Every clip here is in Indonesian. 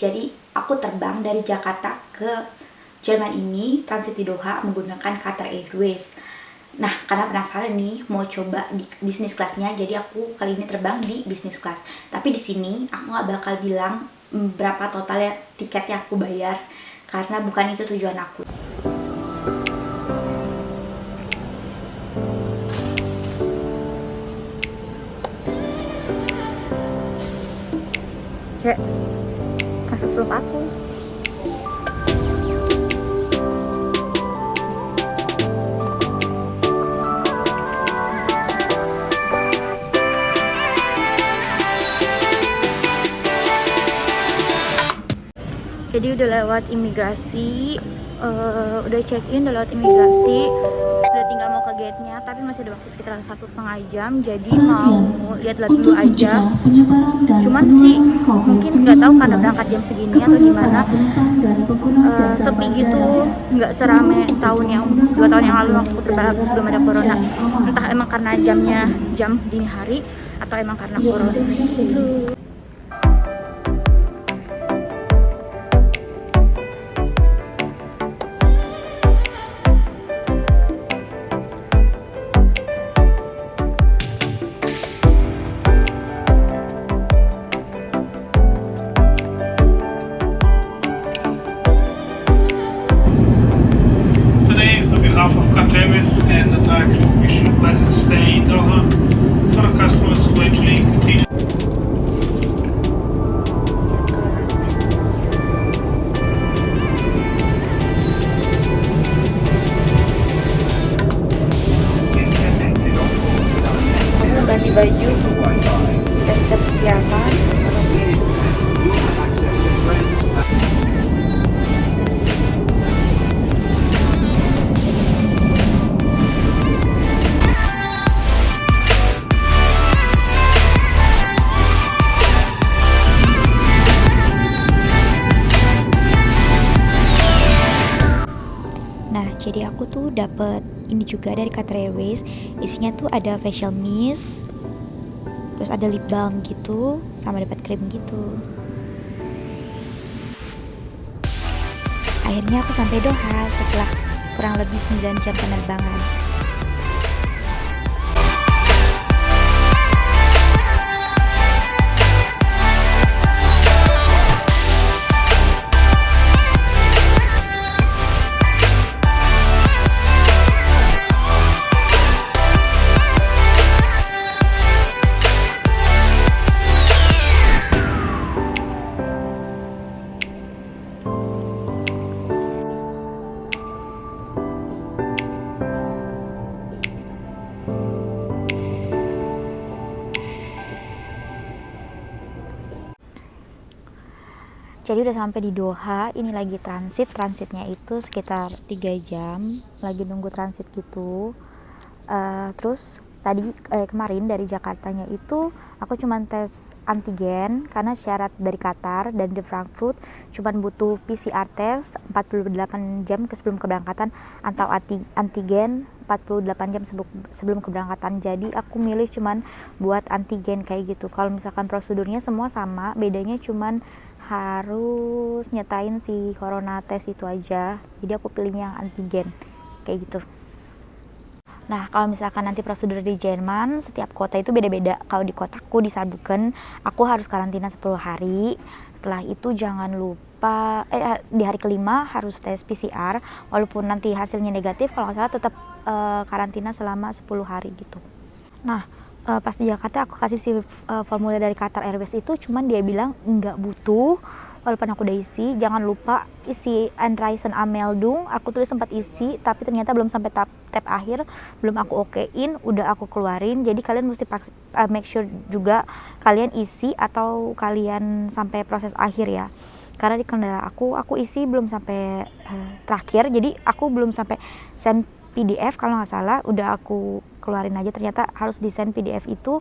Jadi aku terbang dari Jakarta ke Jerman ini, transit di Doha menggunakan Qatar Airways. Nah, karena penasaran nih mau coba di bisnis kelasnya, jadi aku kali ini terbang di bisnis kelas. Tapi di sini aku nggak bakal bilang berapa totalnya tiket yang aku bayar, karena bukan itu tujuan aku. Kayak masuk peluk aku. Jadi udah lewat imigrasi, udah check in, udah lewat imigrasi, udah tinggal mau ke gate-nya, tapi masih ada waktu sekitar 1,5 jam. Jadi mau lihat-lihat dulu aja. Cuman sih mungkin nggak tahu karena berangkat jam segini atau gimana, sepi gitu, nggak serame dua tahun yang lalu waktu terbang sebelum ada corona. Entah emang karena jamnya jam dini hari atau emang karena corona gitu. Of Qatar Airways and the Thai Group, we should pleasant stay in Doha. For the customers who actually continue. Aku ganti baju, siap-siap persiapan. Nah, jadi aku tuh dapet ini juga dari Qatar Airways. Isinya tuh ada facial mist, terus ada lip balm gitu, sama dapat krim gitu. Akhirnya aku sampai Doha setelah kurang lebih 9 jam penerbangan. Jadi udah sampai di Doha, ini lagi transitnya itu sekitar 3 jam, lagi nunggu transit gitu. Terus kemarin dari Jakartanya itu aku cuman tes antigen karena syarat dari Qatar dan di Frankfurt cuman butuh PCR test 48 jam sebelum keberangkatan atau antigen 48 jam sebelum keberangkatan. Jadi aku milih cuman buat antigen kayak gitu. Kalau misalkan prosedurnya semua sama, bedanya cuman harus nyetain si corona test itu aja. Jadi aku pilihnya yang antigen kayak gitu. Nah, kalau misalkan nanti prosedur di Jerman, setiap kota itu beda-beda. Kalau di kotaku di Saarbrücken, aku harus karantina 10 hari. Setelah itu jangan lupa di hari kelima harus tes PCR. Walaupun nanti hasilnya negatif, kalau nggak salah tetap karantina selama 10 hari gitu. Nah, pas di Jakarta aku kasih si formulir dari Qatar Airways itu, cuman dia bilang nggak butuh. Walaupun aku udah isi, jangan lupa isi Einreisen Anmeldung. Aku tulis sempat isi, tapi ternyata belum sampai tab akhir, belum aku okein, udah aku keluarin. Jadi kalian mesti make sure juga kalian isi atau kalian sampai proses akhir ya. Karena di kendala aku isi belum sampai terakhir, jadi aku belum sampai send PDF kalau nggak salah, udah aku keluarin aja. Ternyata harus di send PDF itu,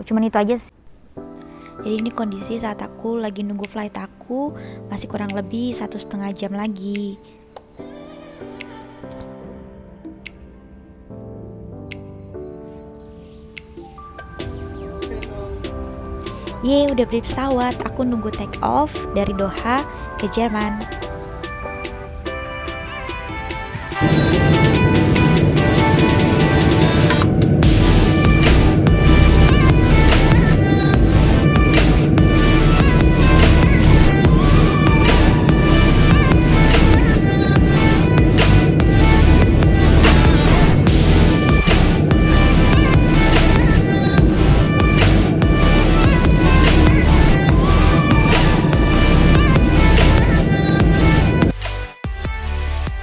cuman itu aja sih. Jadi ini kondisi saat aku lagi nunggu flight aku, masih kurang lebih 1,5 jam lagi. Yeay, udah beli pesawat. Aku nunggu take off dari Doha ke Jerman.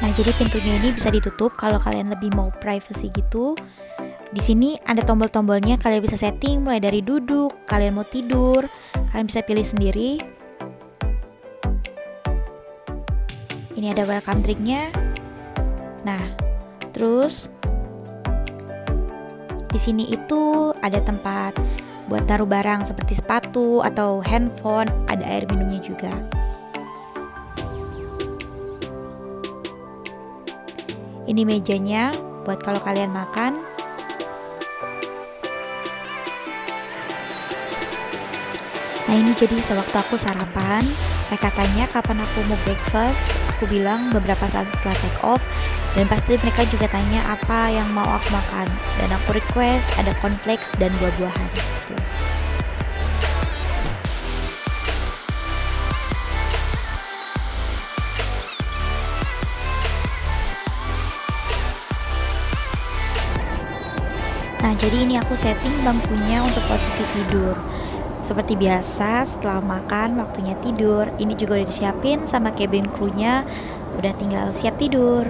Nah, jadi pintunya ini bisa ditutup kalau kalian lebih mau privacy gitu. Di sini ada tombol-tombolnya, kalian bisa setting mulai dari duduk, kalian mau tidur, kalian bisa pilih sendiri. Ini ada welcome drinknya. Nah, terus di sini itu ada tempat buat taruh barang seperti sepatu atau handphone, ada air minumnya juga. Ini mejanya buat kalau kalian makan. Nah, ini jadi sewaktu aku sarapan, mereka tanya kapan aku mau breakfast, aku bilang beberapa saat setelah take off, dan pasti mereka juga tanya apa yang mau aku makan, dan aku request ada cornflakes dan buah-buahan gitu. Nah, jadi ini aku setting bangkunya untuk posisi tidur. Seperti biasa, setelah makan waktunya tidur. Ini juga udah disiapin sama cabin crew-nya, udah tinggal siap tidur.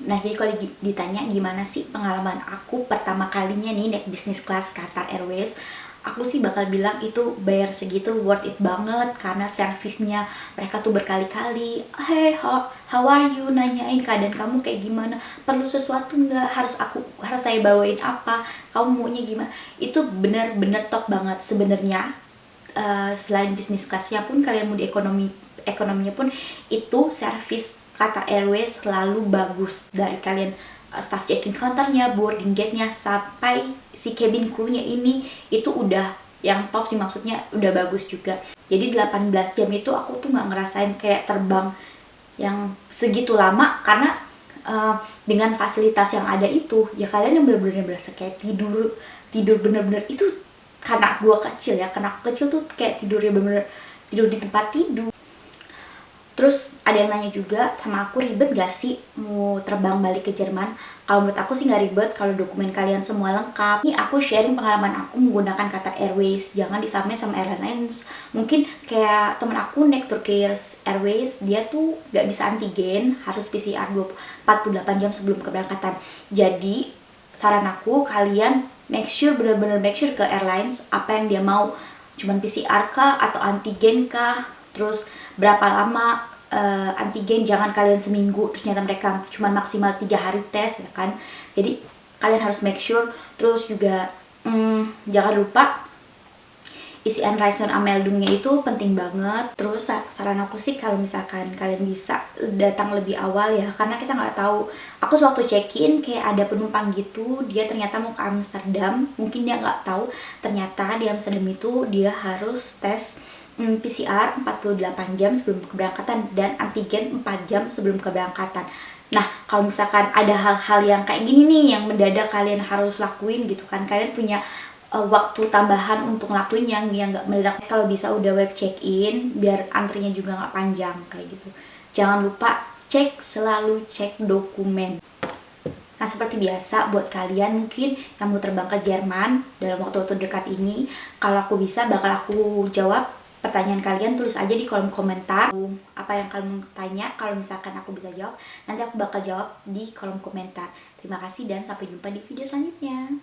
Nah, jadi kalau ditanya gimana sih pengalaman aku pertama kalinya nih naik bisnis kelas Qatar Airways, aku sih bakal bilang itu bayar segitu worth it banget karena servisnya mereka tuh berkali-kali, hey how are you, nanyain keadaan kamu kayak gimana, perlu sesuatu nggak, harus saya bawain apa, kamu maunya gimana, itu bener-bener top banget sebenarnya. Selain bisnis kelasnya pun kalian mau di ekonominya pun itu servis Qatar Airways selalu bagus, dari kalian staff check-in counternya, boarding gate-nya, sampai si cabin crew-nya ini itu udah yang top sih, maksudnya udah bagus juga. Jadi 18 jam itu aku tuh nggak ngerasain kayak terbang yang segitu lama, karena dengan fasilitas yang ada itu ya kalian yang bener-bener berasa kayak tidur bener-bener itu. Karena gua kecil ya, karena aku kecil tuh kayak tidurnya bener-bener tidur di tempat tidur. Terus ada yang nanya juga sama aku, ribet gak sih mau terbang balik ke Jerman? Kalau menurut aku sih nggak ribet kalau dokumen kalian semua lengkap. Ini aku sharing pengalaman aku menggunakan Qatar Airways, jangan disamain sama airlines. Mungkin kayak temen aku naik Turkish Airways, dia tuh gak bisa antigen, harus PCR 48 jam sebelum keberangkatan. Jadi saran aku, kalian bener-bener make sure ke airlines apa yang dia mau, cuman PCR kah atau antigen kah, terus berapa lama antigen, jangan kalian seminggu terus ternyata mereka cuma maksimal 3 hari tes ya kan. Jadi kalian harus make sure. Terus juga jangan lupa isian Raison Ameldungnya itu penting banget. Terus saran aku sih kalau misalkan kalian bisa datang lebih awal ya, karena kita nggak tahu. Aku sewaktu check-in kayak ada penumpang gitu, dia ternyata mau ke Amsterdam, mungkin dia nggak tahu ternyata di Amsterdam itu dia harus tes PCR 48 jam sebelum keberangkatan dan antigen 4 jam sebelum keberangkatan. Nah, kalau misalkan ada hal-hal yang kayak gini nih yang mendadak kalian harus lakuin gitu kan, kalian punya waktu tambahan untuk ngelakuin yang nggak mendadak. Kalau bisa udah web check-in biar antrinya juga nggak panjang kayak gitu. Jangan lupa selalu cek dokumen. Nah, seperti biasa buat kalian mungkin yang mau terbang ke Jerman dalam waktu-waktu dekat ini, kalau aku bisa bakal aku jawab pertanyaan kalian. Tulis aja di kolom komentar apa yang kalian tanya. Kalau misalkan aku bisa jawab, nanti aku bakal jawab di kolom komentar. Terima kasih dan sampai jumpa di video selanjutnya.